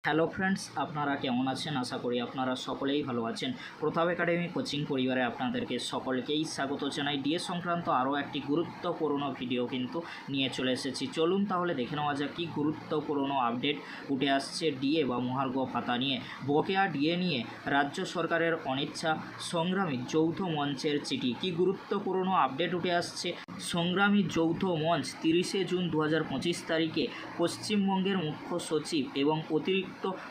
Hello friends, আপনারা কেমন আছেন? আশা করি আপনারা সকলেই ভালো আছেন। প্রতাপ একাডেমি কোচিং পরিবারে আপনাদেরকে সকলকেই স্বাগত জানাই। ডিএ সংক্রান্ত আরও একটি গুরুত্বপূর্ণ ভিডিও কিন্তু নিয়ে চলে এসেছি। চলুন তাহলে দেখে নেওয়া যাক কী গুরুত্বপূর্ণ আপডেট উঠে আসছে ডিএ বা মহার্ঘ ভাতা নিয়ে। বকেয়া ডিএ নিয়ে রাজ্য সরকারের অনিচ্ছা, সংগ্রামী যৌথ মঞ্চের চিঠি। কী গুরুত্বপূর্ণ আপডেট উঠে আসছে। সংগ্রামী যৌথ মঞ্চ 30শে জুন 2025 তারিখে পশ্চিমবঙ্গের মুখ্য সচিব এবং অতিরিক্ত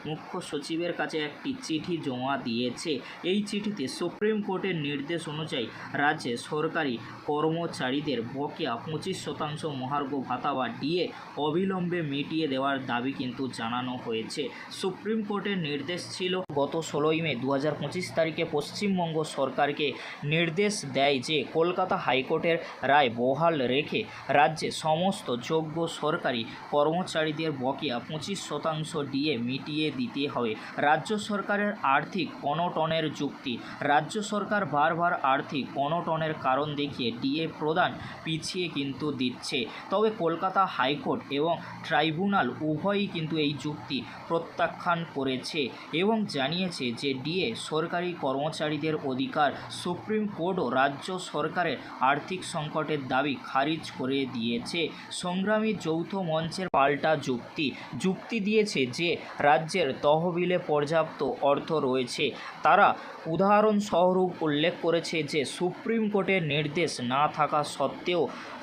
মুখ্য সচিবের কাছে একটি চিঠি জমা দিয়েছে। এই চিঠিতে সুপ্রিম কোর্টের নির্দেশ অনুযায়ী রাজ্যে সরকারি কর্মচারীদের বকেয়া 25% মহার্ঘ ভাতা বা ডিএ অবিলম্বে মিটিয়ে দেওয়ার দাবি কিন্তু জানানো হয়েছে। সুপ্রিম কোর্টের নির্দেশ ছিল গত 16ই মে 2025 তারিখে পশ্চিমবঙ্গ সরকারকে নির্দেশ দেয় যে কলকাতা হাইকোর্টের রায় বহাল রেখে রাজ্যে সমস্ত যোগ্য সরকারি কর্মচারীদের বকেয়া 25% ডিএ মিটিয়ে দিতে হবে। রাজ্য সরকারের আর্থিক অনটনের যুক্তি। রাজ্য সরকার বারবার আর্থিক অনটনের কারণ দেখিয়ে ডিএ প্রদান পিছিয়ে কিন্তু দিচ্ছে। তবে কলকাতা হাইকোর্ট এবং ট্রাইব্যুনাল উভয়ই কিন্তু এই যুক্তি প্রত্যাখ্যান করেছে এবং জানিয়েছে যে ডিএ সরকারি কর্মচারীদের অধিকার। সুপ্রিম কোর্টও রাজ্য সরকারের আর্থিক সংকটের দাবি খারিজ করে দিয়েছে। সংগ্রামী যৌথ মঞ্চের পাল্টা যুক্তি দিয়েছে যে রাজ্যের তহবিলে পর্যাপ্ত অর্থ রয়েছে। তারা উদাহরণস্বরূপ উল্লেখ করেছে যে সুপ্রিম কোর্টের নির্দেশ না থাকা সত্ত্বেও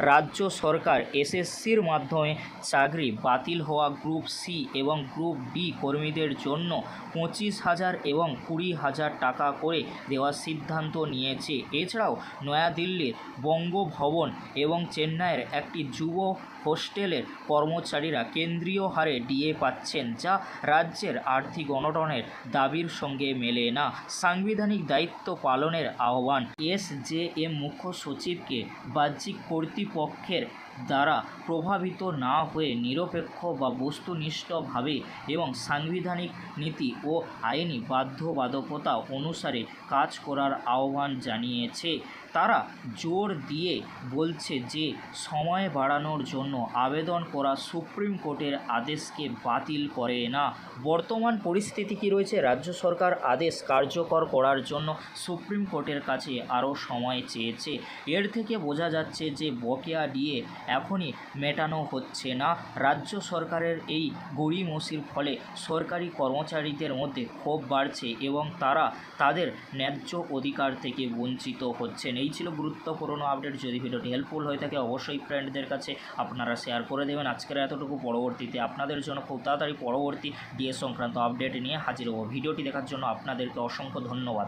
রাজ্য সরকার এসএসসির মাধ্যমে চাকরি বাতিল হওয়া গ্রুপ সি এবং গ্রুপ ডি কর্মীদের জন্য 25,000 এবং 20,000 টাকা করে দেওয়ার সিদ্ধান্ত নিয়েছে। এছাড়াও নয়াদিল্লির বঙ্গভবন এবং চেন্নাইয়ের একটি যুব হোস্টেলের কর্মচারীরা কেন্দ্রীয় হারে ডিএ পাচ্ছেন, যা রাজ্যের আর্থিক অনটনের দাবির সঙ্গে মেলে না। সাংবিধানিক দায়িত্ব পালনের আহ্বান। এসজেএম মুখ্য সচিবকে বাহ্যিক কর্তৃপক্ষের দ্বারা প্রভাবিত না হয়ে নিরপেক্ষ বা বস্তুনিষ্ঠভাবে এবং সাংবিধানিক নীতি ও আইনি বাধ্যবাধকতা অনুসারে কাজ করার আহ্বান জানিয়েছে। তারা জোর দিয়ে বলছে যে সময় বাড়ানোর জন্য আবেদন করা সুপ্রিম কোর্টের আদেশকে বাতিল করে না। বর্তমান পরিস্থিতি কী রয়েছে? রাজ্য সরকার আদেশ কার্যকর করার জন্য সুপ্রিম কোর্টের কাছে আরও সময় চেয়েছে। এর থেকে বোঝা যাচ্ছে যে বকেয়া ডিএ এখনই মেটানো হচ্ছে না। রাজ্য সরকারের এই গড়িমসির ফলে সরকারি কর্মচারীদের মধ্যে ক্ষোভ বাড়ছে এবং তারা তাদের ন্যায্য অধিকার থেকে বঞ্চিত হচ্ছেন। এই ছিল গুরুত্বপূর্ণ আপডেট। যদি ভিডিওটি হেল্পফুল হয়ে থাকে অবশ্যই ফ্রেন্ডদের কাছে আপনারা শেয়ার করে দেবেন। আজকের এতটুকু। পরবর্তীতে আপনাদের জন্য খুব তাড়াতাড়ি পরবর্তী ডিএ সংক্রান্ত আপডেট নিয়ে হাজির হব। ভিডিওটি দেখার জন্য আপনাদেরকে অসংখ্য ধন্যবাদ।